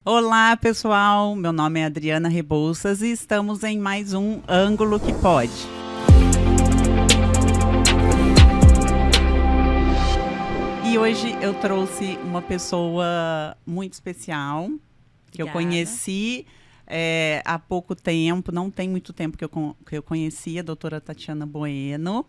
Olá, pessoal. Meu nome é Adriana Rebouças e estamos em mais um Ângulo que Pode. E hoje eu trouxe uma pessoa muito especial que eu conheci há pouco tempo, não tem muito tempo que eu conheci, a doutora Tatiana Bueno.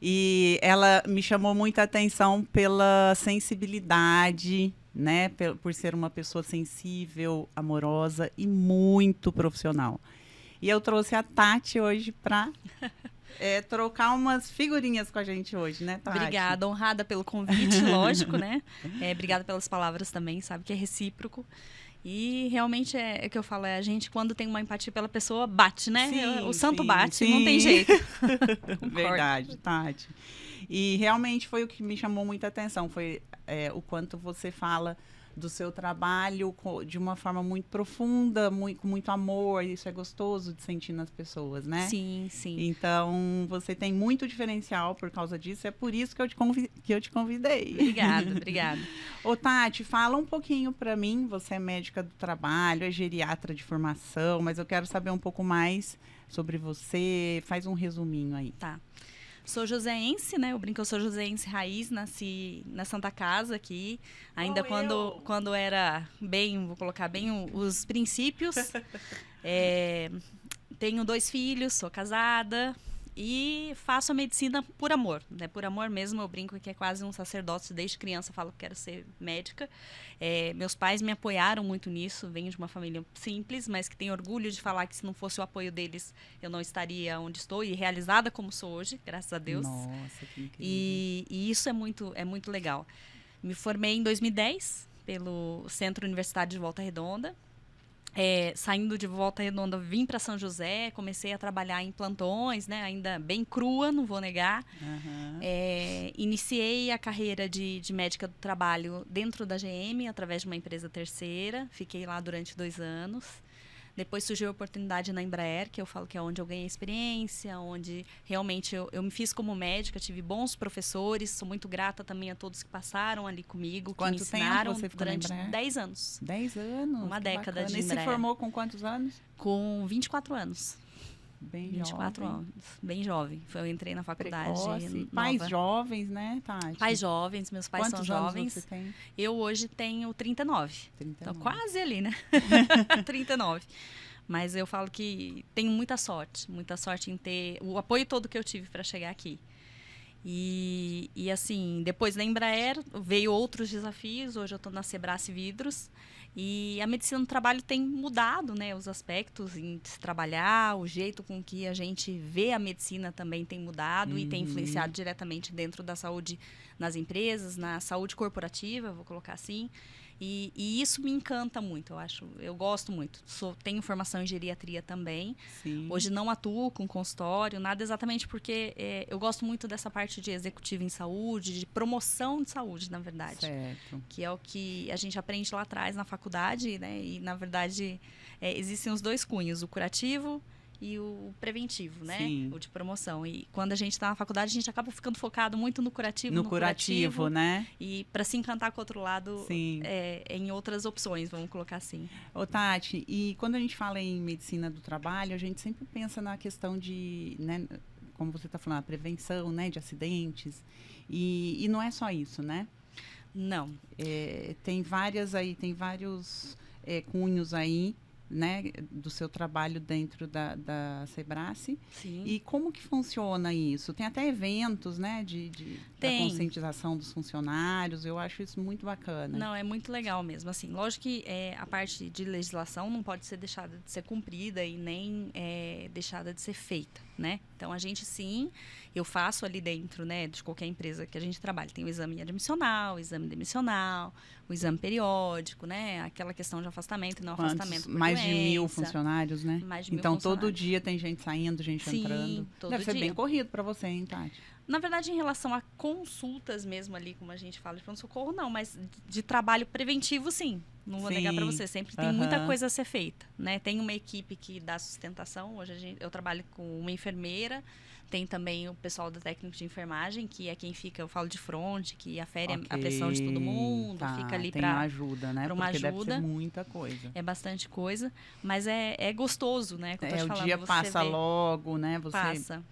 E ela me chamou muita atenção pela sensibilidade, né, por ser uma pessoa sensível, amorosa e muito profissional. E eu trouxe a Tati hoje para trocar umas figurinhas com a gente hoje, né, Tati? Obrigada, honrada pelo convite, lógico, né? Obrigada pelas palavras também, sabe que é recíproco. E realmente é o que eu falo, a gente quando tem uma empatia pela pessoa, bate, né? Sim, o santo sim, bate, sim. não tem jeito. Verdade, Tati. E realmente foi o que me chamou muita atenção, foi o quanto você fala do seu trabalho de uma forma muito profunda, com muito amor, isso é gostoso de sentir nas pessoas, né? Sim, sim. Então, você tem muito diferencial por causa disso, é por isso que eu te convidei. Obrigada. Ô, Tati, fala um pouquinho para mim, você é médica do trabalho, é geriatra de formação, mas eu quero saber um pouco mais sobre você, faz um resuminho aí. Tá. Sou joseense, né? Eu brinco que eu sou joseense raiz, nasci na Santa Casa aqui, ainda quando era bem, vou colocar bem os princípios. Tenho 2 filhos, sou casada e faço a medicina por amor, né? Por amor mesmo, eu brinco que é quase um sacerdócio, desde criança eu falo que quero ser médica. Meus pais me apoiaram muito nisso, venho de uma família simples, mas que tenho orgulho de falar que se não fosse o apoio deles, eu não estaria onde estou e realizada como sou hoje, graças a Deus. Nossa, que incrível. E isso é muito legal. Me formei em 2010 pelo Centro Universitário de Volta Redonda. Saindo de Volta Redonda, vim para São José, comecei a trabalhar em plantões, né, ainda bem crua, não vou negar. Uhum. Iniciei a carreira de médica do trabalho dentro da GM, através de uma empresa terceira. Fiquei lá durante 2 anos. Depois surgiu a oportunidade na Embraer, que eu falo que é onde eu ganhei experiência, onde realmente eu me fiz como médica, tive bons professores, sou muito grata também a todos que passaram ali comigo, que me ensinaram tempo você ficou durante na Embraer? 10 anos. 10 anos? Uma década bacana. de Embraer. E se formou com quantos anos? Com 24 anos. Bem 24 jovem. anos, bem jovem. Eu entrei na faculdade Precoce. Pais jovens, né, Tati? Pais jovens, meus pais Quantos são anos jovens. Você tem? Eu hoje tenho 39. Então, quase ali, né? 39. Mas eu falo que tenho muita sorte em ter o apoio todo que eu tive para chegar aqui. E assim, depois da Embraer, veio outros desafios. Hoje eu estou na Sebrae Vidros. E a medicina do trabalho tem mudado, né? Os aspectos em se trabalhar, o jeito com que a gente vê a medicina também tem mudado e tem influenciado diretamente dentro da saúde nas empresas, na saúde corporativa, vou colocar assim. E isso me encanta muito, eu gosto muito. Tenho formação em geriatria também. Sim. Hoje não atuo com consultório, nada exatamente porque eu gosto muito dessa parte de executivo em saúde, de promoção de saúde, na verdade. Certo. Que é o que a gente aprende lá atrás na faculdade, né? E, na verdade, existem os 2 cunhos, o curativo e o preventivo, né? Sim. O de promoção. E quando a gente está na faculdade, a gente acaba ficando focado muito no curativo. No curativo, né? E para se encantar com o outro lado, Sim. Em outras opções, vamos colocar assim. Ô, Tati, e quando a gente fala em medicina do trabalho, a gente sempre pensa na questão de, né, como você está falando, a prevenção, né, de acidentes. E não é só isso, né? Não. Tem vários cunhos aí, né, do seu trabalho dentro da Sebrae. Sim. E como que funciona isso? Tem até eventos, né, da conscientização dos funcionários. Eu acho isso muito bacana. Não, é muito legal mesmo. Assim, lógico que a parte de legislação não pode ser deixada de ser cumprida e nem deixada de ser feita, né? Então, a gente sim, eu faço ali dentro, né, de qualquer empresa que a gente trabalha. Tem o exame admissional, o exame demissional, o exame periódico, né? Aquela questão de afastamento e não afastamento por mais doença. de 1.000 funcionários, né? Mais de 1.000 então, funcionários. todo dia tem gente saindo, gente entrando. Todo Deve ser dia. bem corrido para você, hein, Tati? Na verdade, em relação a consultas mesmo ali, como a gente fala de pronto-socorro, não, mas de trabalho preventivo, sim. Não vou negar para você, sempre tem muita coisa a ser feita, né? Tem uma equipe que dá sustentação, hoje eu trabalho com uma enfermeira, tem também o pessoal do técnico de enfermagem, que é quem fica, eu falo de front, que afere a pressão de todo mundo, fica ali para ajuda, né? Uma Porque ajuda. Deve ser muita coisa. É bastante coisa, mas é gostoso, né? Que eu tô te falando, o dia passa logo, né? Você passa.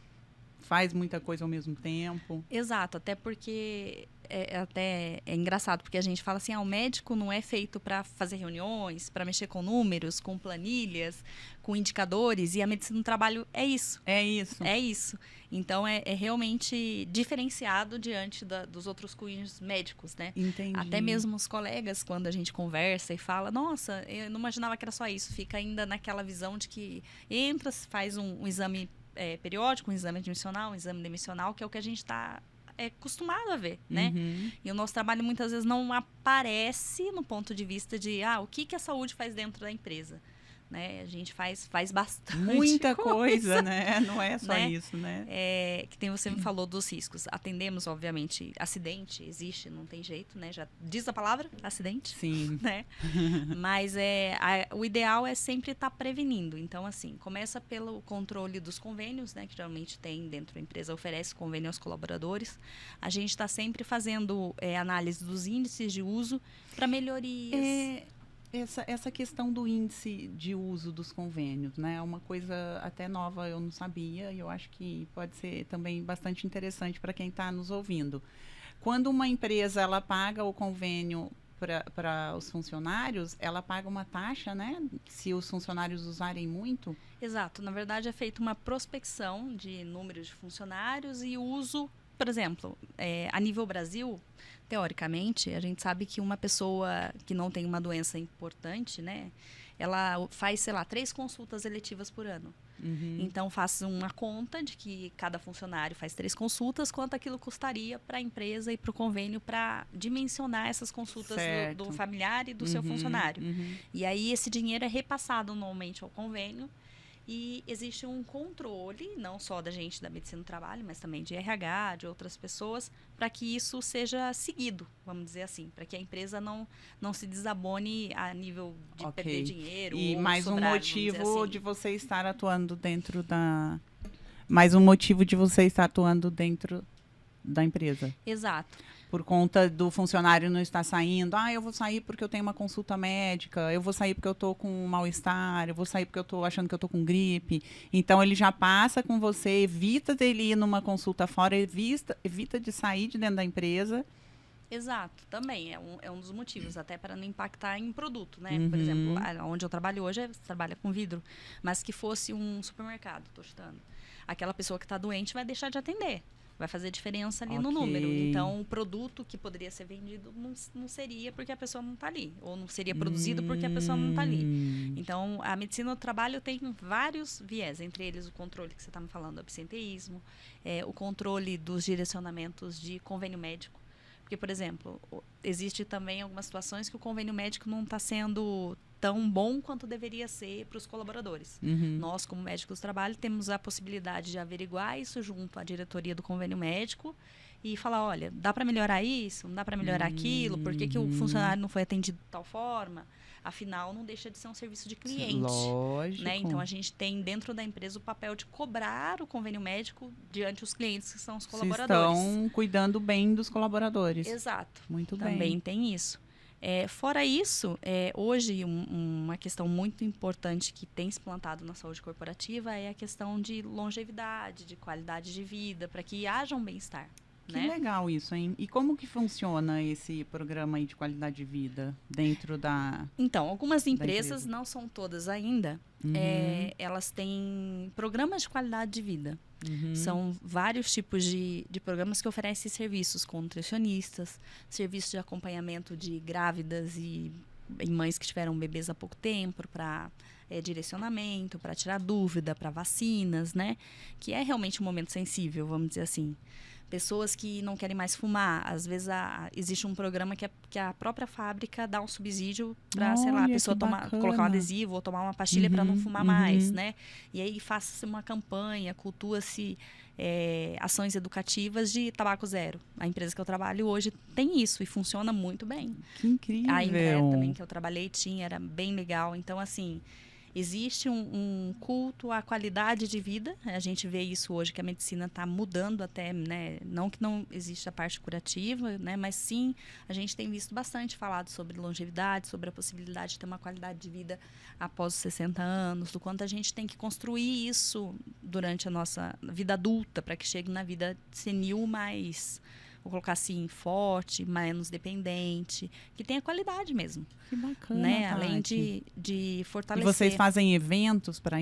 Faz muita coisa ao mesmo tempo. Exato, até porque é engraçado, porque a gente fala assim, o médico não é feito para fazer reuniões, para mexer com números, com planilhas, com indicadores, e a medicina do trabalho é isso. É isso. É isso. Então, é realmente diferenciado diante dos outros cunhos médicos, né? Entendi. Até mesmo os colegas, quando a gente conversa e fala, nossa, eu não imaginava que era só isso. Fica ainda naquela visão de que entra, faz um exame periódico, um exame admissional, um exame demissional, que é o que a gente está acostumado a ver, né? E o nosso trabalho muitas vezes não aparece no ponto de vista de o que a saúde faz dentro da empresa. Né? A gente faz bastante muita coisa, né? Não é só né? isso, né? Que tem, você me falou dos riscos. Atendemos, obviamente, acidente, existe, não tem jeito, né? Já diz a palavra, acidente. Sim. Né? Mas o ideal é sempre estar prevenindo. Então, assim, começa pelo controle dos convênios, né? Que geralmente tem dentro da empresa, oferece convênio aos colaboradores. A gente está sempre fazendo análise dos índices de uso para melhorias. Essa questão do índice de uso dos convênios, né? É uma coisa até nova, eu não sabia, e eu acho que pode ser também bastante interessante para quem está nos ouvindo. Quando uma empresa ela paga o convênio para os funcionários, ela paga uma taxa, né? Se os funcionários usarem muito. Exato. Na verdade, é feita uma prospecção de números de funcionários e uso. Por exemplo, a nível Brasil, teoricamente, a gente sabe que uma pessoa que não tem uma doença importante, né, ela faz, sei lá, 3 consultas eletivas por ano. Então, faça uma conta de que cada funcionário faz 3 consultas, quanto aquilo custaria para a empresa e para o convênio para dimensionar essas consultas do familiar e do seu funcionário. E aí, esse dinheiro é repassado normalmente ao convênio. E existe um controle, não só da gente da medicina do trabalho, mas também de RH, de outras pessoas, para que isso seja seguido, vamos dizer assim, para que a empresa não se desabone a nível de perder dinheiro. E ou mais sobrar, um motivo assim. de você estar atuando dentro da... Mais um motivo de você estar atuando dentro da empresa. Exato. Por conta do funcionário não estar saindo. Eu vou sair porque eu tenho uma consulta médica, eu vou sair porque eu estou com um mal-estar, eu vou sair porque eu estou achando que eu estou com gripe. Então, ele já passa com você, evita dele ir numa consulta fora, evita de sair de dentro da empresa. Exato, também é um dos motivos, até para não impactar em produto, né? Por exemplo, onde eu trabalho hoje, você trabalha com vidro, mas que fosse um supermercado, estou chutando. Aquela pessoa que está doente vai deixar de atender. Vai fazer diferença ali no número. Então, o produto que poderia ser vendido não seria porque a pessoa não está ali. Ou não seria produzido porque a pessoa não está ali. Então, a medicina do trabalho tem vários viés. Entre eles, o controle que você está me falando do absenteísmo. O controle dos direcionamentos de convênio médico. Porque, por exemplo, existe também algumas situações que o convênio médico não está sendo tão bom quanto deveria ser para os colaboradores. Nós, como médicos do trabalho, temos a possibilidade de averiguar isso junto à diretoria do convênio médico e falar, olha, dá para melhorar isso, não dá para melhorar aquilo, por que o funcionário não foi atendido de tal forma? Afinal, não deixa de ser um serviço de cliente. Lógico. Né? Então, a gente tem dentro da empresa o papel de cobrar o convênio médico diante dos clientes que são os colaboradores. Estão cuidando bem dos colaboradores. Exato. Muito bem. Também tem isso. Fora isso, hoje uma questão muito importante que tem se plantado na saúde corporativa é a questão de longevidade, de qualidade de vida, para que haja um bem-estar. Que legal isso, hein? E como que funciona esse programa aí de qualidade de vida dentro da... Então, algumas empresas, não são todas ainda, elas têm programas de qualidade de vida. São vários tipos de programas que oferecem serviços com nutricionistas, serviços de acompanhamento de grávidas e mães que tiveram bebês há pouco tempo, para direcionamento, para tirar dúvida, para vacinas, né? Que é realmente um momento sensível, vamos dizer assim. pessoas que não querem mais fumar. Às vezes existe um programa que a própria fábrica dá um subsídio para, sei lá, a pessoa colocar um adesivo ou tomar uma pastilha para não fumar mais, né? E aí faça-se uma campanha, cultua-se ações educativas de tabaco zero. A empresa que eu trabalho hoje tem isso e funciona muito bem. Que incrível! A Embraer também, que eu trabalhei, era bem legal. Então, assim, existe um culto à qualidade de vida. A gente vê isso hoje, que a medicina está mudando até, né? Não que não exista a parte curativa, né? Mas sim, a gente tem visto bastante falado sobre longevidade, sobre a possibilidade de ter uma qualidade de vida após os 60 anos, do quanto a gente tem que construir isso durante a nossa vida adulta, para que chegue na vida senil mais, vou colocar assim, forte, menos dependente, que tenha qualidade mesmo. Que bacana, né? Além de fortalecer. E vocês fazem eventos para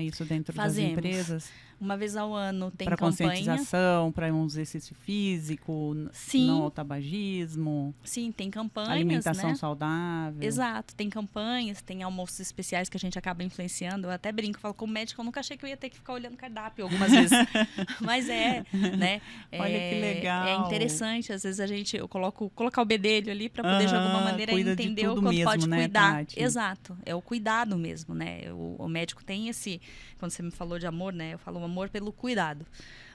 isso dentro das empresas? Uma vez ao ano tem campanha. Para conscientização, para um exercício físico, sim. Não ao tabagismo. Sim, tem campanhas, alimentação né? saudável. Exato, tem campanhas, tem almoços especiais que a gente acaba influenciando. Eu até brinco, falo, como médico, eu nunca achei que eu ia ter que ficar olhando cardápio algumas vezes. Mas né? Olha que legal. É interessante, às vezes eu colocar o bedelho ali para poder de alguma maneira entender o quanto pode cuidar. Tati? Exato, é o cuidado mesmo, né? O médico tem esse, quando você me falou de amor, né? Eu falo amor pelo cuidado,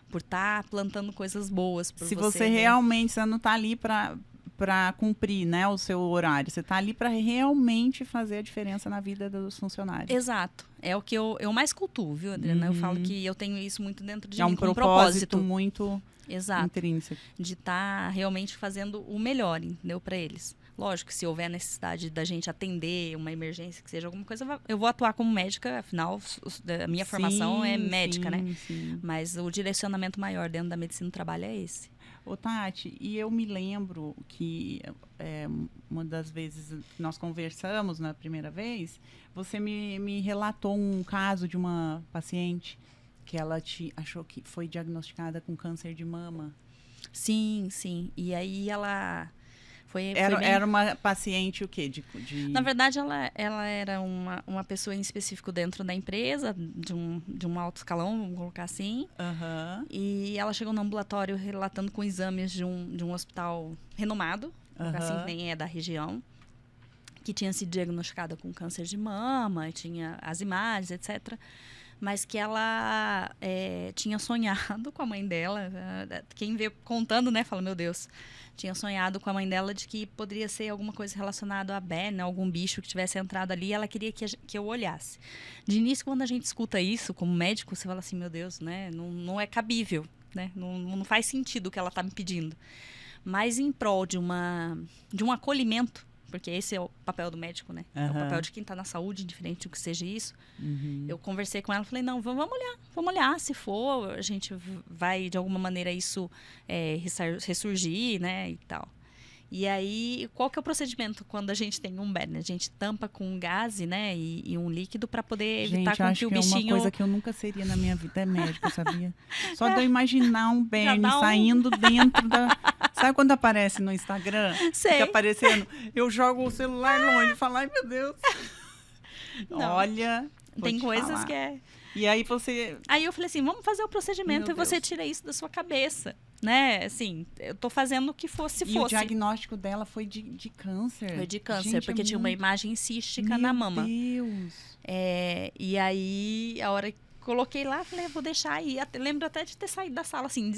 por estar plantando coisas boas por Se você realmente, você não está ali para cumprir, né, o seu horário, você está ali para realmente fazer a diferença na vida dos funcionários. Exato, é o que eu mais cultuo, viu, Adriana? Eu falo que eu tenho isso muito dentro de mim, um propósito muito exato, intrínseco. De estar realmente fazendo o melhor, entendeu, para eles. Lógico, se houver necessidade da gente atender uma emergência, que seja alguma coisa, eu vou atuar como médica, afinal, a minha formação é médica, né? Sim. Mas o direcionamento maior dentro da medicina do trabalho é esse. Ô, Tati, e eu me lembro que uma das vezes que nós conversamos na primeira vez, você me relatou um caso de uma paciente que ela achou que foi diagnosticada com câncer de mama. Sim. E aí ela... Era uma paciente o quê? Na verdade, ela era uma pessoa em específico dentro da empresa, de um alto escalão, vamos colocar assim. Uhum. E ela chegou no ambulatório relatando com exames de um hospital renomado, assim, que nem é da região, que tinha sido diagnosticada com câncer de mama, tinha as imagens, etc., mas que ela tinha sonhado com a mãe dela. Quem vê contando, né, fala, meu Deus, tinha sonhado com a mãe dela de que poderia ser alguma coisa relacionada a Ben, algum bicho que tivesse entrado ali, e ela queria que eu olhasse. De início, quando a gente escuta isso como médico, você fala assim, meu Deus, né, não é cabível, né, não faz sentido o que ela está me pedindo. Mas em prol de um acolhimento, porque esse é o papel do médico, né? É o papel de quem está na saúde, indiferente do que seja isso. Eu conversei com ela, falei, não, vamos olhar. Se for, a gente vai, de alguma maneira, isso ressurgir, né? E tal. E aí, qual que é o procedimento quando a gente tem um BERN? A gente tampa com um gás, né? E um líquido para poder evitar com que o bichinho... Gente, uma coisa que eu nunca seria na minha vida é médica, sabia? Só de eu imaginar um BERN saindo dentro da... Sabe quando aparece no Instagram? Sei. Fica aparecendo, eu jogo o celular longe e falo, ai meu Deus. Não. Olha, tem coisas que é... E aí você... Aí eu falei assim, vamos fazer o procedimento e você tira isso da sua cabeça. Né? Assim, eu tô fazendo o que fosse. E o diagnóstico dela foi de câncer. Foi de câncer, porque tinha uma imagem cística na mama. Meu Deus! E aí, a hora que coloquei lá, falei, vou deixar aí. Lembro até de ter saído da sala, assim,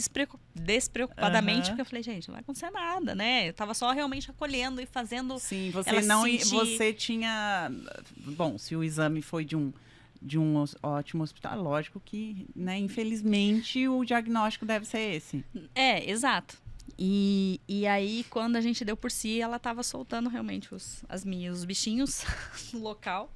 despreocupadamente, porque eu falei, gente, não vai acontecer nada, né? Eu tava só realmente acolhendo e fazendo. Sim, você tinha... Bom, se o exame foi de um ótimo hospital, lógico que, né, infelizmente, o diagnóstico deve ser esse. Exato. E aí, quando a gente deu por si, ela estava soltando realmente os bichinhos no local.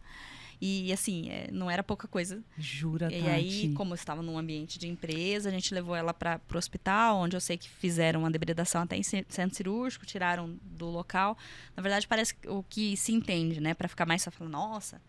E, assim, não era pouca coisa. Jura, Tati? E aí, como eu estava num ambiente de empresa, a gente levou ela para o hospital, onde eu sei que fizeram uma debridação até em centro cirúrgico, tiraram do local. Na verdade, parece o que se entende, né? Para ficar mais só falando, nossa...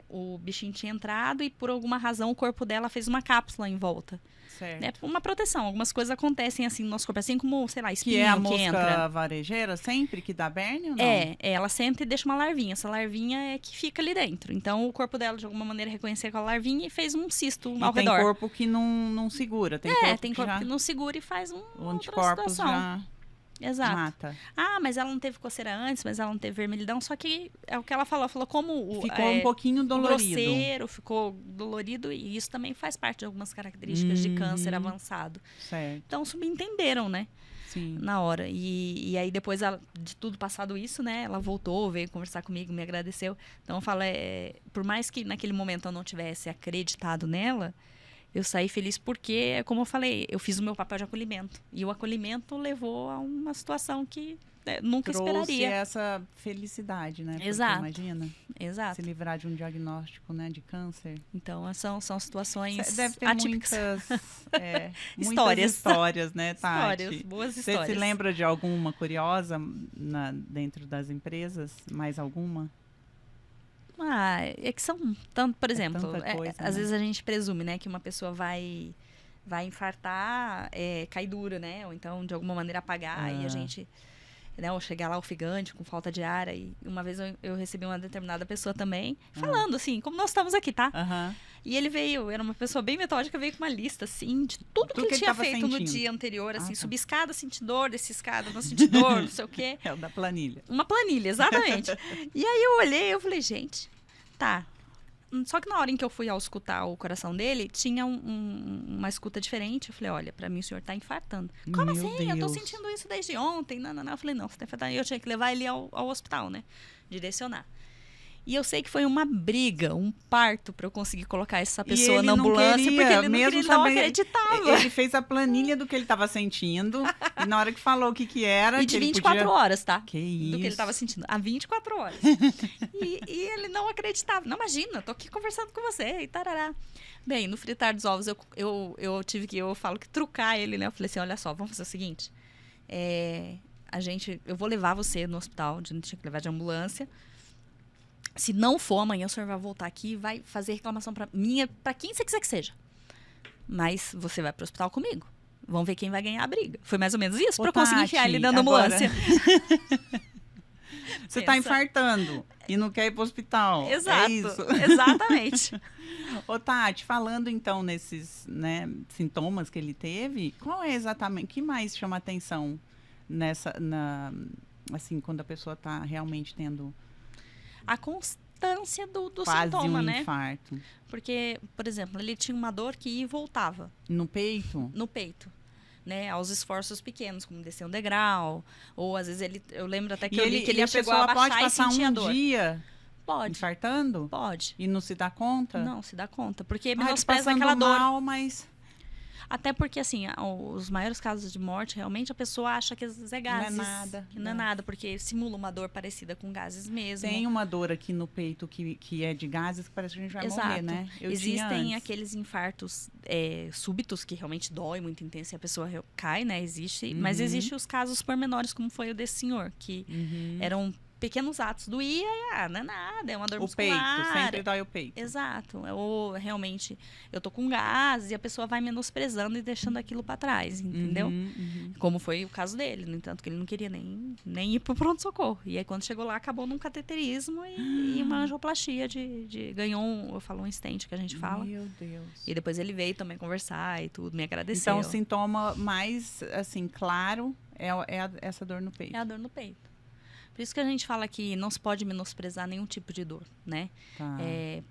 o bichinho tinha entrado e por alguma razão o corpo dela fez uma cápsula em volta. Certo. Né? Uma proteção. Algumas coisas acontecem assim no nosso corpo, assim como, sei lá, espinho que é a que mosca entra. varejeira sempre que dá berne ou não? Ela senta e deixa uma larvinha. Essa larvinha é que fica ali dentro. Então o corpo dela, de alguma maneira, reconheceu aquela larvinha e fez um cisto ao redor. Tem corpo que não segura. Tem corpo que não segura e faz o anticorpos já Exato. mata. Mas ela não teve coceira antes, mas ela não teve vermelhidão. Só que é o que ela falou. Falou como ficou um pouquinho dolorido. Grosseiro, ficou dolorido. E isso também faz parte de algumas características de câncer avançado. Certo. Então subentenderam, né? Sim. Na hora. E aí depois de tudo passado isso, né? Ela voltou, veio conversar comigo, me agradeceu. Então eu falo, por mais que naquele momento eu não tivesse acreditado nela, eu saí feliz porque, como eu falei, eu fiz o meu papel de acolhimento. E o acolhimento levou a uma situação que nunca esperaria. Trouxe essa felicidade, né? Exato. Porque imagina. Exato. Se livrar de um diagnóstico, né, de câncer. Então, são situações deve ter atípicas. Muitas histórias, né, Tati? Histórias, boas histórias. Você se lembra de alguma curiosa dentro das empresas? Mais alguma? É que são tanto, por exemplo, coisa, às vezes a gente presume, né, que uma pessoa vai infartar, cair dura, né, ou então de alguma maneira apagar e a gente, né, ou chegar lá ofegante, com falta de ar. E uma vez eu recebi uma determinada pessoa também falando assim, como nós estamos aqui, tá? E ele era uma pessoa bem metódica, veio com uma lista, assim, de tudo que ele tinha feito no dia anterior, assim, subir escada, sentir dor, descer escada, não sentir dor, não sei o quê. É o da planilha. Uma planilha, exatamente. E aí eu olhei e eu falei, gente, tá. Só que na hora em que eu fui ao escutar o coração dele, tinha uma escuta diferente. Eu falei, olha, pra mim o senhor tá infartando. Como assim? Deus. Eu tô sentindo isso desde ontem. Não. Eu falei, não, você tá infartando. E eu tinha que levar ele ao hospital, né? Direcionar. E eu sei que foi uma briga, um parto pra eu conseguir colocar essa pessoa na ambulância, porque ele não acreditava. Ele fez a planilha do que ele tava sentindo, e na hora que falou o que era... E de 24 horas, tá? Que isso? Do que ele tava sentindo. Há 24 horas. e ele não acreditava. Não, imagina, tô aqui conversando com você, e tarará. Bem, no fritar dos ovos, eu falo que trucar ele, né? Eu falei assim, olha só, vamos fazer o seguinte. Eu vou levar você no hospital, a gente tinha que levar de ambulância. Se não for, amanhã o senhor vai voltar aqui e vai fazer reclamação pra quem você quiser que seja. Mas você vai pro hospital comigo. Vamos ver quem vai ganhar a briga. Foi mais ou menos isso pra eu conseguir enfiar ele dando ambulância. Você tá infartando e não quer ir pro hospital. Exato. É isso. Exatamente. Ô, Tati, falando então nesses, né, sintomas que ele teve, qual é exatamente, o que mais chama atenção assim, quando a pessoa tá realmente tendo... A constância do quase sintoma, né? Infarto. Porque, por exemplo, ele tinha uma dor que ia e voltava. No peito? No peito. Né, aos esforços pequenos, como descer um degrau, ou às vezes eu lembro até que eu li que ele chegou a baixar e sentia dor. Dia pode. Infartando? Pode. E não se dá conta? Não se dá conta, porque menospreza passando aquela dor. Mal, mas... Até porque, assim, os maiores casos de morte, realmente, a pessoa acha que às vezes é gases. Não é nada. Que não é nada, porque simula uma dor parecida com gases mesmo. Tem uma dor aqui no peito que é de gases, que parece que a gente vai morrer, né? Existem aqueles infartos súbitos, que realmente dói muito intenso e a pessoa cai, né? Existe. Mas existem os casos pormenores, como foi o desse senhor, que eram pequenos atos. Doía, não é nada, é uma dor muscular. O peito, sempre dói o peito. Exato. Ou realmente eu tô com gás e a pessoa vai menosprezando e deixando aquilo para trás, entendeu? Como foi o caso dele. No entanto, que ele não queria nem ir pro pronto-socorro. E aí, quando chegou lá, acabou num cateterismo e uma angioplastia ganhou um stent que a gente fala. Meu Deus. E depois ele veio também conversar e tudo, me agradeceu. Então, o sintoma mais, assim, claro é essa dor no peito. É a dor no peito. Por isso que a gente fala que não se pode menosprezar nenhum tipo de dor, né? Tá.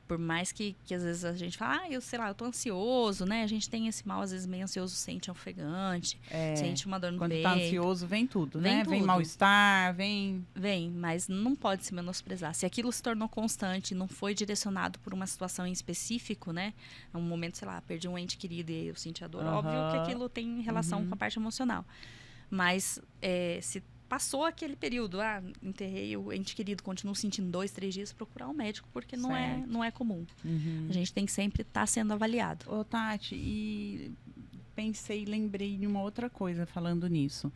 Por mais que às vezes a gente fala, eu tô ansioso, né? A gente tem esse mal, às vezes meio ansioso, sente ofegante, sente uma dor no peito. Quando tá ansioso, vem tudo, né? Tudo. Vem mal-estar, vem... Vem, mas não pode se menosprezar. Se aquilo se tornou constante, não foi direcionado por uma situação em específico, né? Um momento, sei lá, perdi um ente querido e eu senti a dor. Óbvio que aquilo tem relação com a parte emocional. Mas se passou aquele período, enterrei o ente querido, continuo sentindo 2, 3 dias, procurar um médico, porque não é comum. A gente tem que sempre estar sendo avaliado. Ô, Tati, e lembrei de uma outra coisa falando nisso.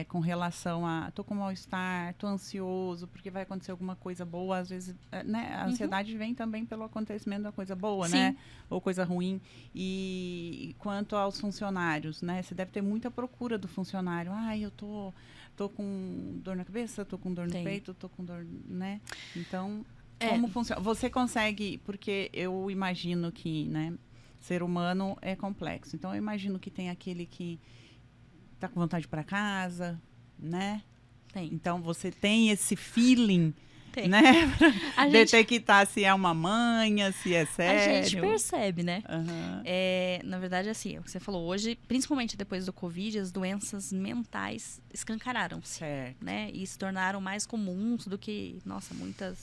Com relação a, tô com mal-estar, tô ansioso, porque vai acontecer alguma coisa boa. Às vezes, né, a ansiedade vem também pelo acontecimento da coisa boa, Sim. né? Ou coisa ruim. E quanto aos funcionários, né? Você deve ter muita procura do funcionário. Eu tô com dor na cabeça, tô com dor no peito, tô com dor, né? Então, como funciona? Você consegue, porque eu imagino que, né, ser humano é complexo. Então, eu imagino que tem aquele que tá com vontade de ir para casa, né? Tem. Então, você tem esse feeling, tem. Né? Detectar se é uma manha, se é sério. A gente percebe, né? Uhum. Na verdade, assim, o que você falou hoje, principalmente depois do Covid, as doenças mentais escancararam-se, né? E se tornaram mais comuns do que, nossa,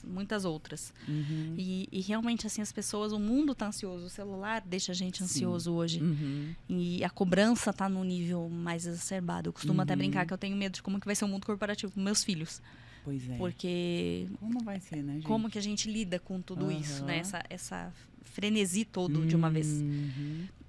muitas outras. Uhum. E realmente, assim, as pessoas, o mundo tá ansioso, o celular deixa a gente ansioso hoje. Uhum. E a cobrança tá num nível mais exacerbado. Eu costumo até brincar que eu tenho medo de como que vai ser o mundo corporativo com meus filhos. Pois é. Porque... Como vai ser, né, gente? Como que a gente lida com tudo isso, né? Essa frenesi todo de uma vez.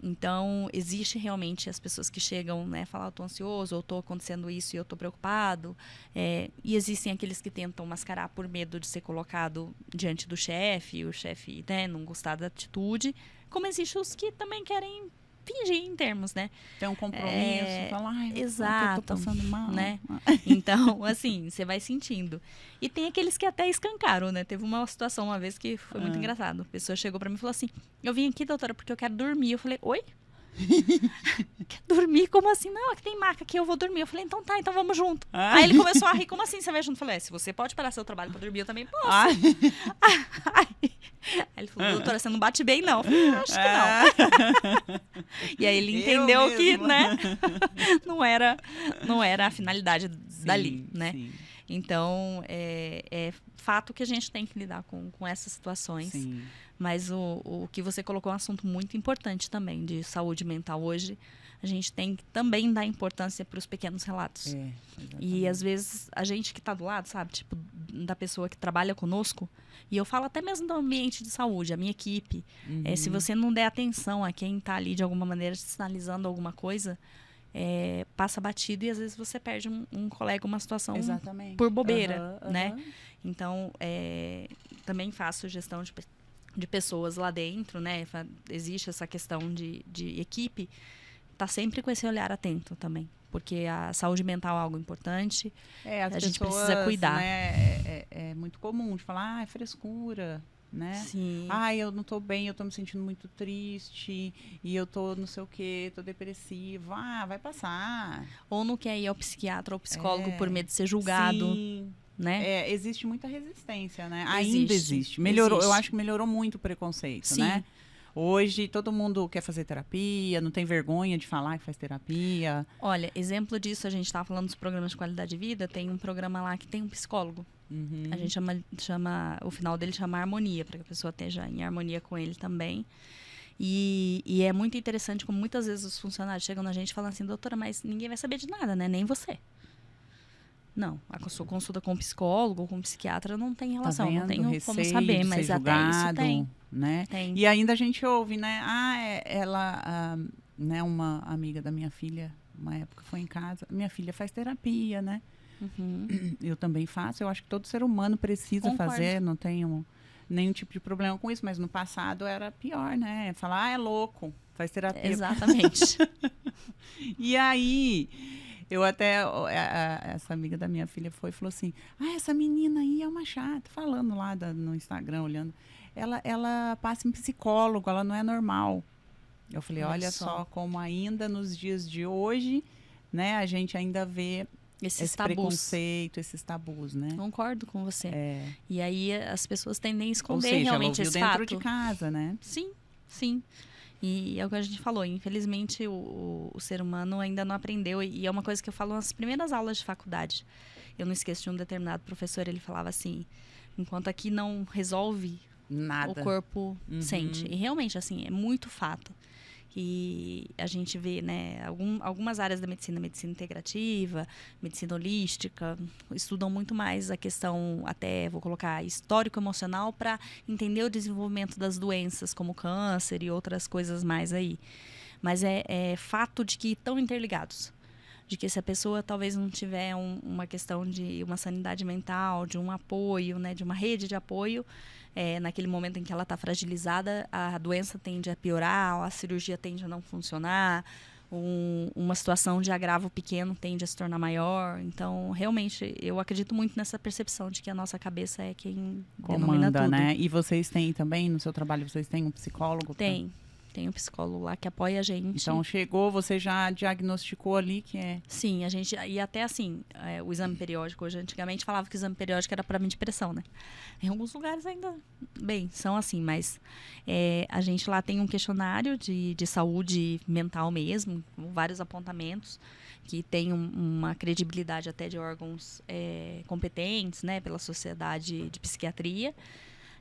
Então, existe realmente as pessoas que chegam, né? Falar, eu tô ansioso, ou tô acontecendo isso e eu tô preocupado. E existem aqueles que tentam mascarar por medo de ser colocado diante do chefe, e o chefe, né, não gostar da atitude. Como existem os que também querem fingir em termos, né? Tem um compromisso, falar, exato, eu tô passando mal, né? Então, assim, você vai sentindo. E tem aqueles que até escancaram, né? Teve uma situação uma vez que foi muito engraçado. A pessoa chegou pra mim e falou assim, eu vim aqui, doutora, porque eu quero dormir. Eu falei, oi? Quer dormir? Como assim? Não, aqui tem maca, aqui eu vou dormir. Eu falei, então tá, então vamos junto. Aí ele começou a rir, como assim você vai junto? Eu falei, se você pode parar seu trabalho pra dormir, eu também posso. Aí ele falou, doutora, você não bate bem, não. Eu falei, acho que não. E aí ele entendeu que, né, não era a finalidade dali, né? Sim. Então, é fato que a gente tem que lidar com essas situações. Sim. Mas o que você colocou é um assunto muito importante também, de saúde mental hoje. A gente tem que também dar importância para os pequenos relatos. E, às vezes, a gente que está do lado, sabe? Tipo, da pessoa que trabalha conosco. E eu falo até mesmo do ambiente de saúde, a minha equipe. Se você não der atenção a quem está ali, de alguma maneira, sinalizando alguma coisa, passa batido e, às vezes, você perde um colega, uma situação por bobeira, né? Então, também faço gestão de pessoas lá dentro, né? Existe essa questão de equipe. Tá sempre com esse olhar atento também. Porque a saúde mental é algo importante. A gente precisa cuidar. Né, é muito comum de falar, é frescura, né? Sim. Eu não tô bem, eu tô me sentindo muito triste, e eu tô não sei o quê, tô depressiva. Vai passar. Ou não quer ir ao psiquiatra ou psicólogo por medo de ser julgado. Sim. Né? Existe muita resistência, né? Ainda existe. Melhorou, eu acho que melhorou muito o preconceito, Sim. né? Hoje, todo mundo quer fazer terapia, não tem vergonha de falar que faz terapia. Olha, exemplo disso, a gente estava falando dos programas de qualidade de vida, tem um programa lá que tem um psicólogo. A gente chama, o final dele chama Harmonia, para que a pessoa esteja em harmonia com ele também. E é muito interessante como muitas vezes os funcionários chegam na gente e falam assim, doutora, mas ninguém vai saber de nada, né? Nem você. Não, a sua consulta com um psicólogo ou com um psiquiatra não tem relação, não tenho como saber, mas até isso tem. Né? Tem. E ainda a gente ouve, né? Né, uma amiga da minha filha, uma época foi em casa, minha filha faz terapia, né? Eu também faço, eu acho que todo ser humano precisa fazer, não tenho nenhum tipo de problema com isso, mas no passado era pior, né? Falar, é louco, faz terapia. Exatamente. E aí... Eu até, essa amiga da minha filha foi e falou assim, essa menina aí é uma chata, falando lá no Instagram, olhando, ela passa em psicólogo, ela não é normal. Eu falei, olha só como ainda nos dias de hoje, né, a gente ainda vê esse preconceito, esses tabus, né? Concordo com você. E aí as pessoas tendem a esconder realmente esse fato. fato. Dentro de casa, né? Sim, sim. E é o que a gente falou, infelizmente o ser humano ainda não aprendeu, e é uma coisa que eu falo nas primeiras aulas de faculdade. Eu não esqueço de um determinado professor, ele falava assim, enquanto aqui não resolve, nada, o corpo sente. E realmente, assim, é muito fato. E a gente vê, né, algumas áreas da medicina integrativa, medicina holística, estudam muito mais a questão, até vou colocar, histórico-emocional, para entender o desenvolvimento das doenças, como câncer e outras coisas mais aí. mas é fato de que estão interligados. De que se a pessoa talvez não tiver uma questão de uma sanidade mental, de um apoio, né, de uma rede de apoio, naquele momento em que ela está fragilizada, a doença tende a piorar, a cirurgia tende a não funcionar, uma situação de agravo pequeno tende a se tornar maior. Então, realmente, eu acredito muito nessa percepção de que a nossa cabeça é quem denomina tudo. Né? E vocês têm também, no seu trabalho, vocês têm um psicólogo? Tem um psicólogo lá que apoia a gente. Então, chegou, você já diagnosticou ali que é... Sim, a gente... E até assim, o exame periódico, hoje, antigamente falava que o exame periódico era para medir pressão, né? Em alguns lugares ainda, bem, são assim, mas a gente lá tem um questionário de saúde mental mesmo, com vários apontamentos, que tem uma credibilidade até de órgãos competentes, né, pela Sociedade de Psiquiatria.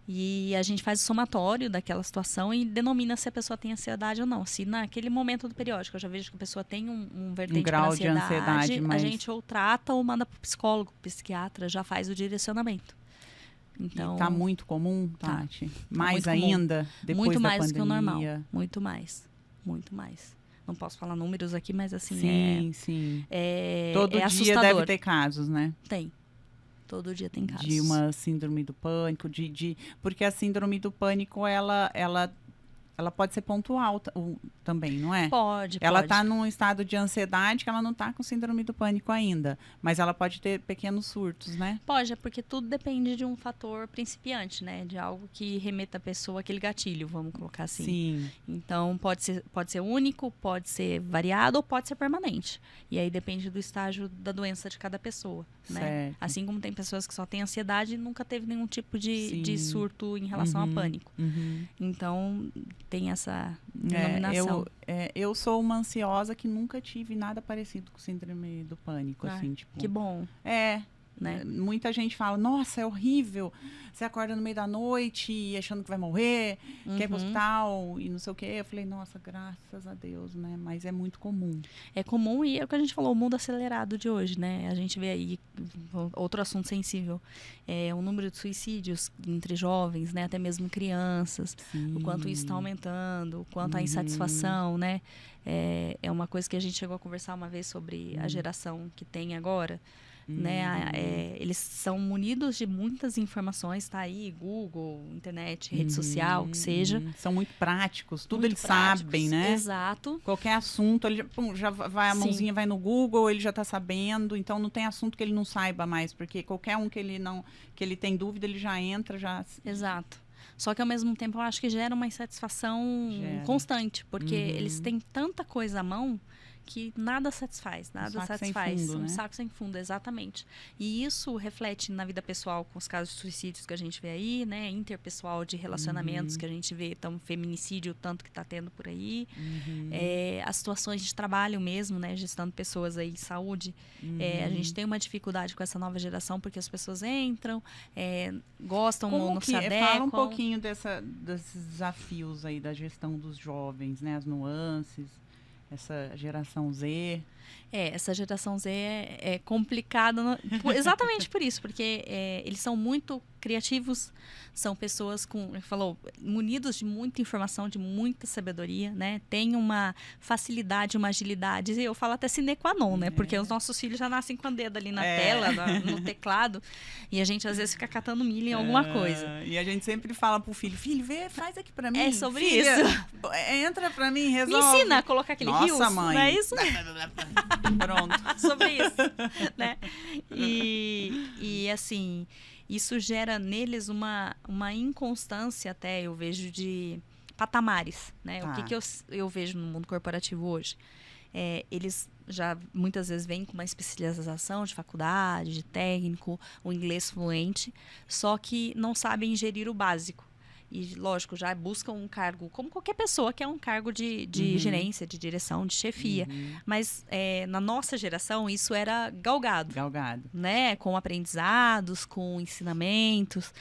E a gente faz o somatório daquela situação e denomina se a pessoa tem ansiedade ou não. Se naquele momento do periódico eu já vejo que a pessoa tem um vertente grau de ansiedade, mas... a gente ou trata ou manda para o psicólogo, psiquiatra, já faz o direcionamento. Então, está muito comum, Tati? Mais muito ainda, comum. depois muito da mais pandemia? Que o normal. Muito mais. Muito mais. Não posso falar números aqui, mas assim, sim. Todo dia assustador. Deve ter casos, né? Tem. Todo dia tem casos. De uma síndrome do pânico, porque a síndrome do pânico, ela pode ser pontual também, não é? Pode. Ela está num estado de ansiedade que ela não está com síndrome do pânico ainda, mas ela pode ter pequenos surtos, né? Pode, é porque tudo depende de um fator principiante, né? De algo que remeta a pessoa àquele gatilho, vamos colocar assim. Sim. Então, pode ser único, pode ser variado ou pode ser permanente. E aí depende do estágio da doença de cada pessoa, né? Certo. Assim como tem pessoas que só têm ansiedade e nunca teve nenhum tipo de surto em relação a pânico. Então, tem essa denominação. Eu sou uma ansiosa que nunca tive nada parecido com síndrome do pânico, assim, tipo... Que bom. Né? Muita gente fala, nossa, é horrível, você acorda no meio da noite achando que vai morrer, quer ir pro hospital e não sei o quê. Eu falei, nossa, graças a Deus, né? Mas é muito comum. É comum e é o que a gente falou, o mundo acelerado de hoje, né? A gente vê aí, outro assunto sensível, o número de suicídios entre jovens, né? Até mesmo crianças, o quanto isso está aumentando, o quanto a insatisfação, né? É uma coisa que a gente chegou a conversar uma vez sobre a geração que tem agora. Né? Eles são munidos de muitas informações, tá aí, Google, internet, rede social, que seja. São muito práticos, tudo muito eles práticos, sabem, né? Exato. Qualquer assunto, ele já vai, a mãozinha vai no Google, ele já está sabendo, então não tem assunto que ele não saiba mais, porque qualquer um que ele tem dúvida, ele já entra, já... Exato. Só que ao mesmo tempo eu acho que gera uma insatisfação constante, porque eles têm tanta coisa à mão que nada satisfaz, Fundo, um saco sem fundo, exatamente. E isso reflete na vida pessoal com os casos de suicídios que a gente vê aí, né, interpessoal de relacionamentos que a gente vê, então feminicídio tanto que está tendo por aí, as situações de trabalho mesmo, né, gestando pessoas aí, saúde, a gente tem uma dificuldade com essa nova geração porque as pessoas entram, gostam, não se adequam. Fala um pouquinho desses desafios aí da gestão dos jovens, né, as nuances. Essa geração Z. Essa geração Z é complicada exatamente por isso, porque eles são muito criativos, são pessoas munidos de muita informação, de muita sabedoria, né? Tem uma facilidade, uma agilidade, e eu falo até sine qua non, né? Porque os nossos filhos já nascem com o dedo ali na tela, no teclado, e a gente às vezes fica catando milho em alguma coisa. E a gente sempre fala pro filho, faz aqui pra mim. É sobre filha, isso. Entra pra mim, resolve. Me ensina a colocar aquele rios, mãe. não é isso? Pronto. Sobre isso, né? E assim, isso gera neles uma inconstância até, eu vejo, de patamares, né? Tá. O que eu vejo no mundo corporativo hoje? Eles já muitas vezes vêm com uma especialização de faculdade, de técnico, o inglês fluente, só que não sabem gerir o básico. E, lógico, já buscam um cargo, como qualquer pessoa que é um cargo de gerência, de direção, de chefia. Mas, na nossa geração, isso era galgado. Galgado. Né? Com aprendizados, com ensinamentos.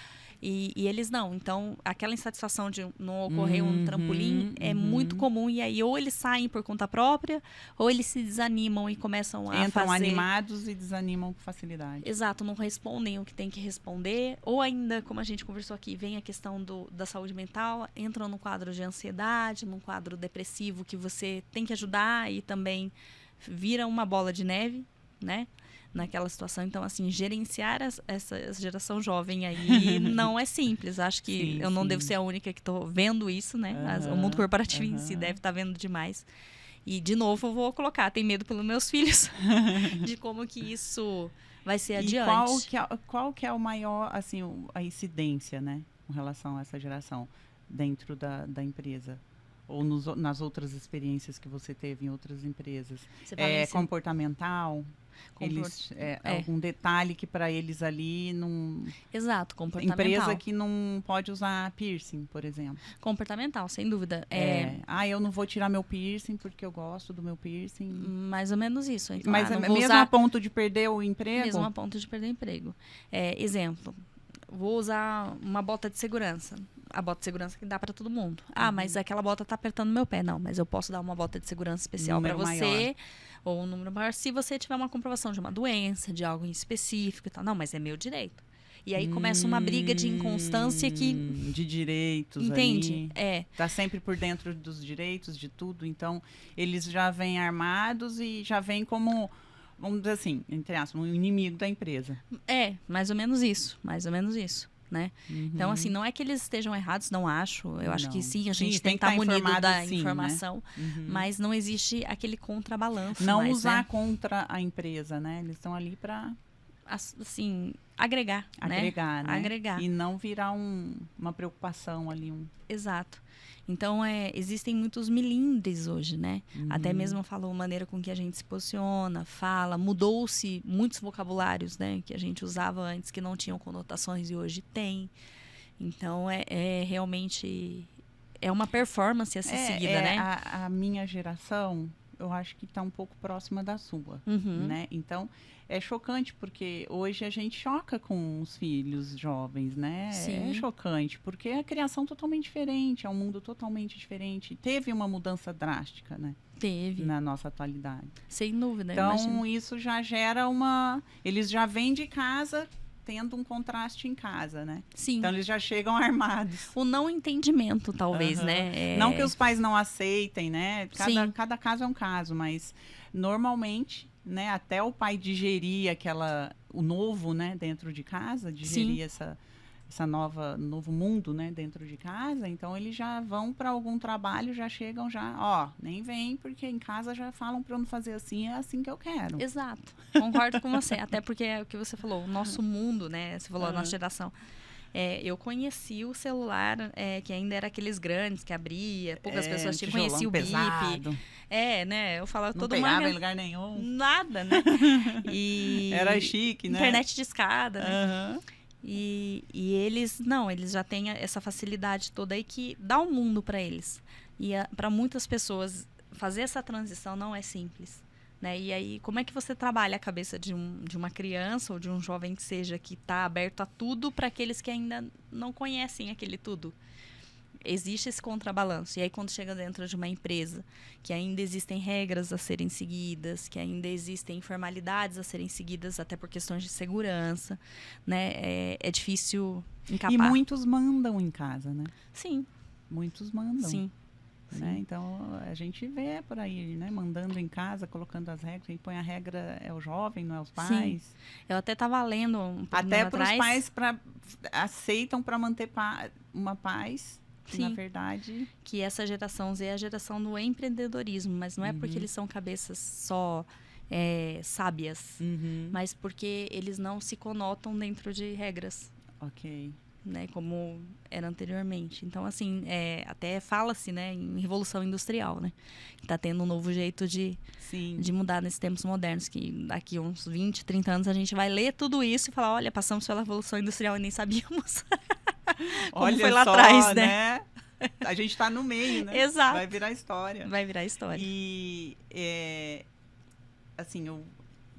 E eles não. Então, aquela insatisfação de não ocorrer um trampolim é muito comum. E aí, ou eles saem por conta própria, ou eles se desanimam e começam a Entram fazer... animados e desanimam com facilidade. Exato, não respondem o que tem que responder. Ou ainda, como a gente conversou aqui, vem a questão da saúde mental, entram no quadro de ansiedade, num quadro depressivo que você tem que ajudar e também vira uma bola de neve, né? Naquela situação. Então, assim, gerenciar essa geração jovem aí não é simples. Acho que eu não devo ser a única que estou vendo isso, né? O mundo corporativo em si deve estar vendo demais. E, de novo, eu vou colocar, tem medo pelos meus filhos, de como que isso vai ser adiante. Qual que é o maior, assim, a incidência, né? Com relação a essa geração dentro da empresa? Ou nas outras experiências que você teve em outras empresas? É comportamental? Algum detalhe que para eles ali não... Exato, comportamental. Empresa que não pode usar piercing, por exemplo. Comportamental, sem dúvida. Eu não vou tirar meu piercing porque eu gosto do meu piercing. Mais ou menos isso. Então, mas mesmo a ponto de perder o emprego? Mesmo a ponto de perder o emprego. Exemplo, vou usar uma bota de segurança. A bota de segurança que dá para todo mundo. Mas aquela bota tá apertando meu pé. Não, mas eu posso dar uma bota de segurança especial para você. Maior. Ou um número maior, se você tiver uma comprovação de uma doença, de algo em específico e tal. Não, mas é meu direito. E aí começa uma briga de inconstância que... De direitos. Entende? Ali. Tá sempre por dentro dos direitos, de tudo. Então, eles já vêm armados e já vêm como... Vamos dizer assim, entre aspas, um inimigo da empresa. Mais ou menos isso. Mais ou menos isso. Né? Então, assim, não é que eles estejam errados, não acho. Eu acho que sim, a gente tem que estar munido da informação, né? Mas não existe aquele contrabalanço. Não usar contra a empresa, né? Eles estão ali para... Assim, agregar, né? Agregar. E não virar uma preocupação ali. Exato. Então, existem muitos milindres hoje, né? Até mesmo falou a maneira com que a gente se posiciona, fala, mudou-se muitos vocabulários, né? Que a gente usava antes que não tinham conotações e hoje tem. Então, realmente é uma performance a ser seguida, né? A minha geração, eu acho que está um pouco próxima da sua, né? Então, é chocante, porque hoje a gente choca com os filhos jovens, né? Sim. É chocante, porque é a criação totalmente diferente, é um mundo totalmente diferente. Teve uma mudança drástica, né? Teve. Na nossa atualidade. Sem dúvida, então, imagino. Isso já gera Eles já vêm de casa tendo um contraste em casa, né? Sim. Então, eles já chegam armados. O não entendimento, talvez, né? Não que os pais não aceitem, né? Cada caso é um caso, mas normalmente... Né, até o pai digerir o novo, né, dentro de casa, digerir essa novo mundo, né, dentro de casa. Então eles já vão para algum trabalho, já chegam nem vem porque em casa já falam para eu não fazer assim, é assim que eu quero. Exato, concordo com você, até porque é o que você falou, o nosso mundo, né, você falou a nossa geração. Eu conheci o celular, que ainda era aqueles grandes que abria, poucas pessoas tinham. Conheci o bip. Né? Eu falava todo mundo. Não pegava em lugar nenhum. Nada, né? Era chique, né? Internet de escada, né? E eles já têm essa facilidade toda aí que dá um mundo para eles. E para muitas pessoas, fazer essa transição não é simples. Né? E aí, como é que você trabalha a cabeça de uma criança ou de um jovem que seja, que está aberto a tudo para aqueles que ainda não conhecem aquele tudo? Existe esse contrabalanço. E aí, quando chega dentro de uma empresa, que ainda existem regras a serem seguidas, que ainda existem formalidades a serem seguidas, até por questões de segurança, né? É difícil encapar. E muitos mandam em casa, né? Sim. Muitos mandam. Sim. Né? Então, a gente vê por aí, né? Mandando em casa, colocando as regras. Quem põe a regra é o jovem, não é os pais. Sim. Eu até estava lendo um pouco até para os pais aceitam para manter uma paz. Que, na verdade... Que essa geração Z é a geração do empreendedorismo. Mas não é porque eles são cabeças só sábias. Mas porque eles não se conotam dentro de regras. Ok. Né, como era anteriormente. Então, assim, até fala-se, né, em revolução industrial, né? Está tendo um novo jeito de mudar nesses tempos modernos, que daqui uns 20, 30 anos a gente vai ler tudo isso e falar, olha, passamos pela revolução industrial e nem sabíamos. Como olha foi lá só, atrás, né? A gente está no meio, né? Exato. Vai virar história. Vai virar história. E, assim, eu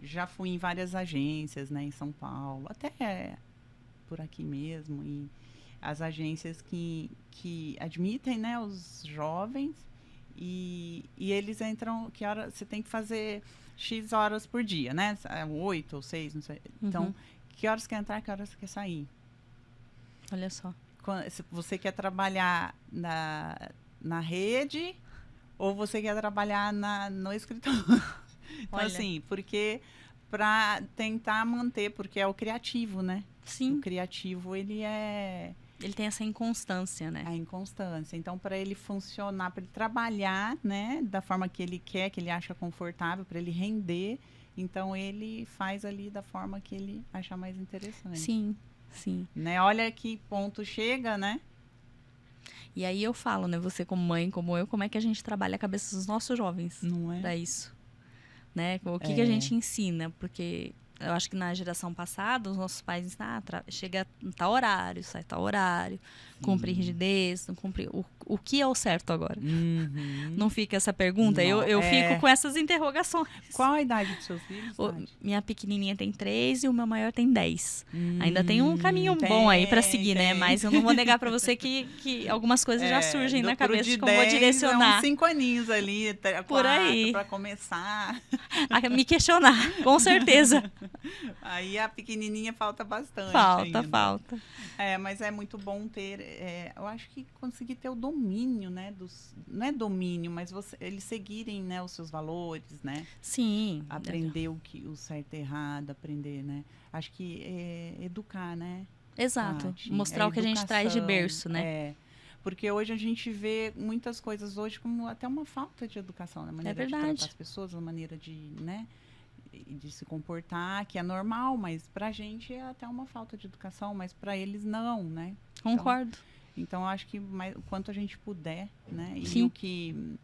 já fui em várias agências, né, em São Paulo, até... por aqui mesmo, as agências que admitem, né, os jovens e eles entram, que hora você tem que fazer X horas por dia, né? 8 ou 6, não sei. Então, que horas quer entrar, que horas você quer sair? Olha só. Se você quer trabalhar na rede ou você quer trabalhar no escritório. Então, assim, porque para tentar manter, porque é o criativo, né? Sim. O criativo, ele tem essa inconstância, né? A inconstância. Então, para ele funcionar, para ele trabalhar, né, da forma que ele quer, que ele acha confortável, para ele render, então ele faz ali da forma que ele acha mais interessante. Sim, sim. Né? Olha que ponto chega, né? E aí eu falo, né, você como mãe, como eu, como é que a gente trabalha a cabeça dos nossos jovens para isso, né? O que a gente ensina? Porque eu acho que na geração passada, os nossos pais ensinavam, chega em tal horário, sai tal horário, cumpre rigidez, não cumpre... O que é o certo agora? Não fica essa pergunta? Não, eu fico com essas interrogações. Qual a idade dos seus filhos? Minha pequenininha tem 3 e o meu maior tem 10. Ainda tem um caminho bom aí para seguir, né? Mas eu não vou negar para você que algumas coisas já surgem na cabeça de como vou direcionar. Uns 5 aninhos ali, por aí, para começar. A me questionar, com certeza. Aí a pequenininha falta bastante. Falta. Mas é muito bom ter, eu acho que conseguir ter o domínio, né, não é domínio, mas eles seguirem, né, os seus valores, né? Sim. Aprender o certo e errado, aprender, né? Acho que educar, né? Exato. Tati, mostrar o que a gente traz de berço, né? Porque hoje a gente vê muitas coisas hoje como até uma falta de educação, na maneira de tratar as pessoas, na maneira de, né, de se comportar, que é normal, mas pra gente é até uma falta de educação, mas pra eles não, né? Concordo. Então eu acho que o quanto a gente puder, né? E Sim. o que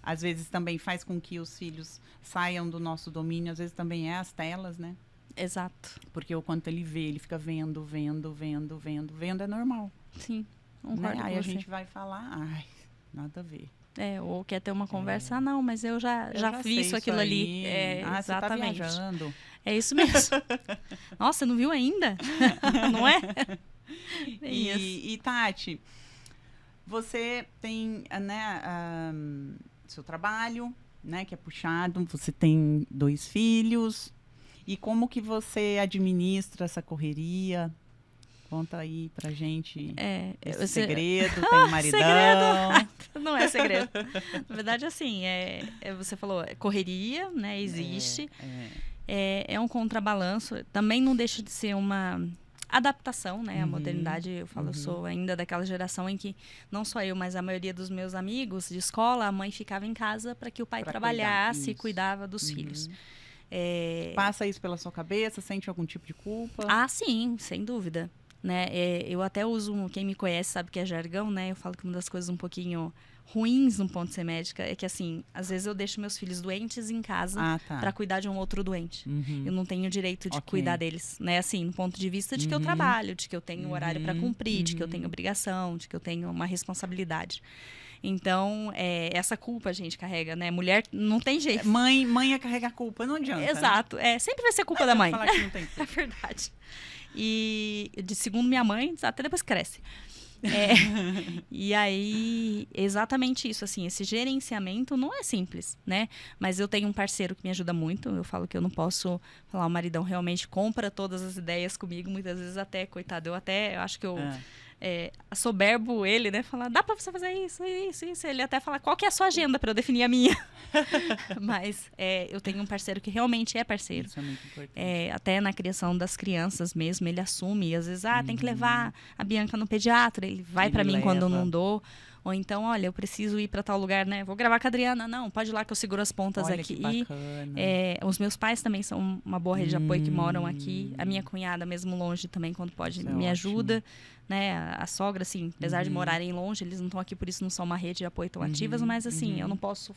às vezes também faz com que os filhos saiam do nosso domínio, às vezes também é as telas, né? Exato. Porque o quanto ele vê, ele fica vendo é normal. Sim, concordo com Aí você. A gente vai falar, nada a ver. Ou quer ter uma conversa, não, mas eu já vi isso, aquilo ali. Exatamente. Você tá viajando. É isso mesmo. Nossa, não viu ainda? Não é? E Tati, você tem, né, seu trabalho, né, que é puxado, você tem 2 filhos, e como que você administra essa correria? Conta aí pra gente esse segredo, tem um maridão. Segredo. Não é segredo. Na verdade, assim, você falou, correria, né, existe. É um contrabalanço. Também não deixa de ser uma adaptação, né? A modernidade, eu falo, eu sou ainda daquela geração em que não só eu, mas a maioria dos meus amigos de escola, a mãe ficava em casa para que o pai trabalhasse e cuidava dos filhos. Passa isso pela sua cabeça? Sente algum tipo de culpa? Sim, sem dúvida. Né? Eu até uso, quem me conhece sabe que é jargão, né? Eu falo que uma das coisas um pouquinho ruins no ponto de ser médica é que, assim, às vezes eu deixo meus filhos doentes em casa para cuidar de um outro doente. Eu não tenho o direito de cuidar deles, né? Assim, no ponto de vista de que eu trabalho, de que eu tenho horário para cumprir, de que eu tenho obrigação, de que eu tenho uma responsabilidade. Então, essa culpa a gente carrega, né? Mulher não tem jeito. Mãe é carregar culpa, não adianta. Exato. Sempre vai ser culpa da mãe. Falar que não tem culpa. É verdade. E, segundo minha mãe, até depois cresce. E aí, exatamente isso, assim, esse gerenciamento não é simples, né? Mas eu tenho um parceiro que me ajuda muito. Eu falo que eu não posso falar, o maridão realmente compra todas as ideias comigo, muitas vezes até, coitado, eu acho que eu assoberbo ele, né? Falar, dá pra você fazer isso. Ele até fala, qual que é a sua agenda pra eu definir a minha? Mas eu tenho um parceiro que realmente é parceiro. Isso é muito importante. Até na criação das crianças mesmo, ele assume. Às vezes, tem que levar a Bianca no pediatra. Ele vai pra mim quando eu não dou. Ou então, olha, eu preciso ir para tal lugar, né? Vou gravar com a Adriana. Não, pode ir lá que eu seguro as pontas aqui. Que bacana. Os meus pais também são uma boa rede de apoio que moram aqui. A minha cunhada, mesmo longe, também, quando pode, me ajuda. Né? A sogra, assim, apesar de morarem longe, eles não estão aqui, por isso não são uma rede de apoio tão ativas. Mas, assim, eu não posso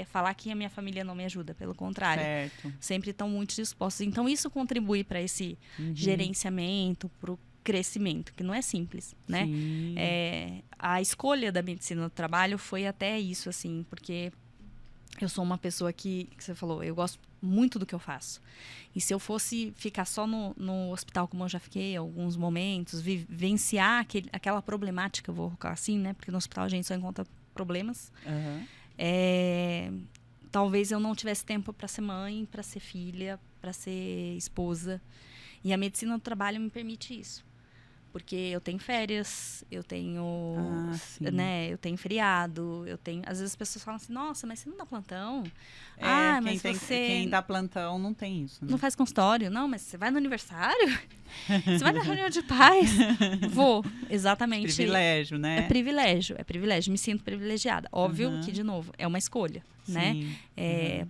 falar que a minha família não me ajuda. Pelo contrário. Certo. Sempre estão muito dispostos. Então, isso contribui para esse gerenciamento, para o crescimento, que não é simples, né? A escolha da medicina do trabalho foi até isso, assim, porque Eu sou uma pessoa que você falou, eu gosto muito do que eu faço. E se eu fosse ficar só no hospital, como eu já fiquei em alguns momentos, vivenciar aquela problemática, eu vou colocar assim, né? Porque no hospital a gente só encontra problemas. Talvez eu não tivesse tempo para ser mãe, para ser filha, para ser esposa. E a medicina do trabalho me permite isso. Porque eu tenho férias, eu tenho, né, eu tenho feriado, eu tenho... Às vezes as pessoas falam assim, nossa, mas você não dá plantão? Mas quem dá plantão não tem isso, né? Não faz consultório? Não, mas você vai no aniversário? Você vai na reunião de pais? Vou, exatamente. Privilégio, né? É privilégio. Me sinto privilegiada. Óbvio que, de novo, é uma escolha, né?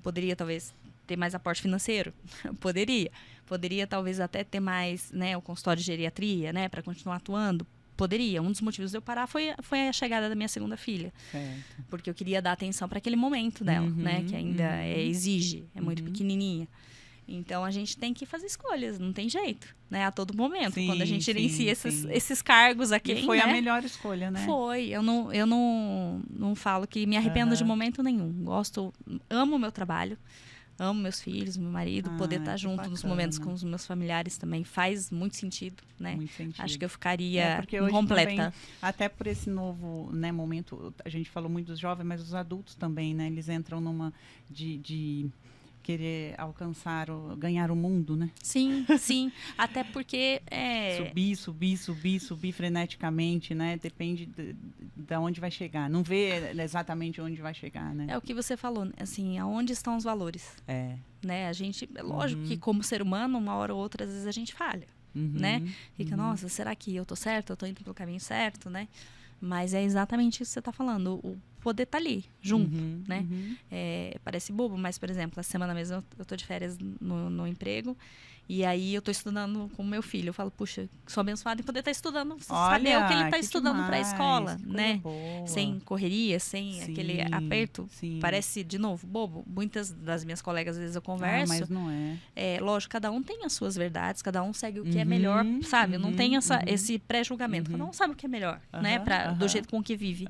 Poderia, talvez, ter mais aporte financeiro? Poderia, talvez, até ter mais, né, o consultório de geriatria, né, para continuar atuando? Poderia. Um dos motivos de eu parar foi a chegada da minha segunda filha. Certo. Porque eu queria dar atenção para aquele momento dela, né, que ainda exige, é muito pequenininha. Então, a gente tem que fazer escolhas, não tem jeito, né, a todo momento. Quando a gente gerencia esses cargos aqui, e foi, né, a melhor escolha, né? Foi. Eu não falo que me arrependo de momento nenhum. Amo o meu trabalho. Amo meus filhos, meu marido, poder estar junto nos momentos com os meus familiares também faz muito sentido, né? Muito sentido. Acho que eu ficaria hoje incompleta. Também, até por esse novo, né, momento, a gente falou muito dos jovens, mas os adultos também, né? Eles entram numa de querer ganhar o mundo, né? Sim. Até porque... Subir freneticamente, né? Depende de onde vai chegar. Não vê exatamente onde vai chegar, né? É o que você falou, assim, aonde estão os valores? Né? A gente, é lógico que como ser humano, uma hora ou outra, às vezes a gente falha, né? Fica, nossa, será que eu tô certo? Eu tô indo pelo caminho certo, né? Mas é exatamente isso que você está falando. O poder estar ali, junto, né? Parece bobo, mas, por exemplo, essa semana mesmo eu tô de férias no emprego. E aí eu tô estudando com o meu filho. Eu falo, puxa, sou abençoada em poder estar estudando. Saber o que ele está estudando para a escola, né? Sem correria, sem aquele aperto. Parece, de novo, bobo. Muitas das minhas colegas, às vezes eu converso. Mas não é. Lógico, cada um tem as suas verdades, cada um segue o que é melhor, sabe? Não tem esse pré-julgamento. Cada um sabe o que é melhor, né? Do jeito com que vive.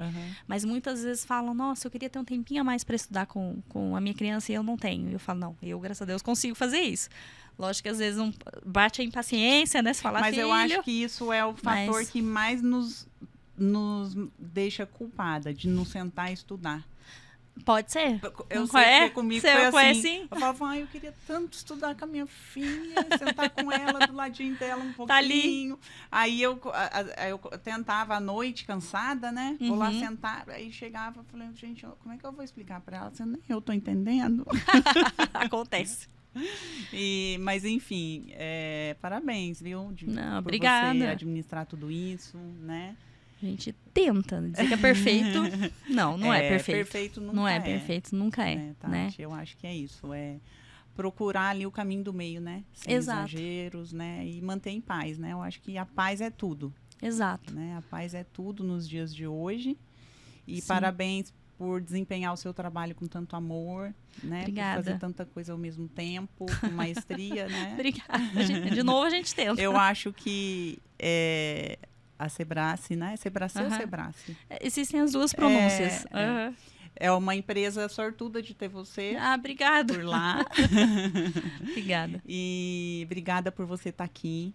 Mas muitas vezes falam, nossa, eu queria ter um tempinho a mais para estudar com a minha criança e eu não tenho. E eu falo, não, eu, graças a Deus, consigo fazer isso. Lógico que às vezes bate a impaciência, né? Você fala, mas filho, eu acho que isso é o fator que mais nos deixa culpada, de não sentar e estudar. Pode ser. Eu sei que comigo foi assim. Eu falava, eu queria tanto estudar com a minha filha, sentar com ela, do ladinho dela um pouquinho. Tá ali. Aí eu tentava à noite, cansada, né? Vou lá sentar, aí chegava, falei, gente, como é que eu vou explicar para ela? Nem eu tô entendendo. Acontece. Mas, enfim, parabéns, viu? Não, obrigada. Você administrar tudo isso, né? A gente tenta dizer que é perfeito. Não é perfeito. Perfeito nunca não é perfeito, nunca é. Tati, né? Eu acho que é isso. É procurar ali o caminho do meio, né? Sem exageros, né? E manter em paz, né? Eu acho que a paz é tudo. Exato. Né? A paz é tudo nos dias de hoje. E parabéns por desempenhar o seu trabalho com tanto amor, né? Obrigada. Por fazer tanta coisa ao mesmo tempo, com maestria, né? Obrigada. De novo a gente tenta. Eu acho que a Sebrace, né? Sebrace ou Sebrace? Existem as duas pronúncias. É uma empresa sortuda de ter você. Obrigada. Por lá. Obrigada. E obrigada por você estar aqui,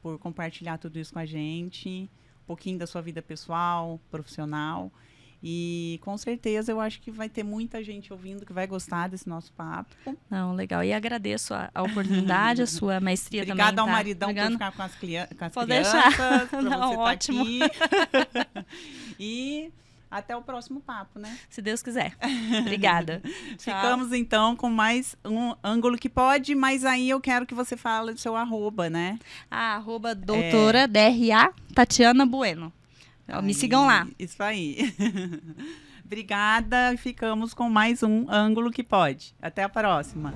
por compartilhar tudo isso com a gente, um pouquinho da sua vida pessoal, profissional. E com certeza eu acho que vai ter muita gente ouvindo que vai gostar desse nosso papo. Não, legal. E agradeço a oportunidade, a sua maestria também. Obrigada ao maridão por ficar com as crianças. Pode deixar. Não, ótimo. Aqui. E até o próximo papo, né? Se Deus quiser. Obrigada. Ficamos então com mais um ângulo que pode, mas aí eu quero que você fale do seu @, né? @ doutora DRA Tatiana Bueno. Me sigam lá. Isso aí. Obrigada. Ficamos com mais um ângulo que pode. Até a próxima.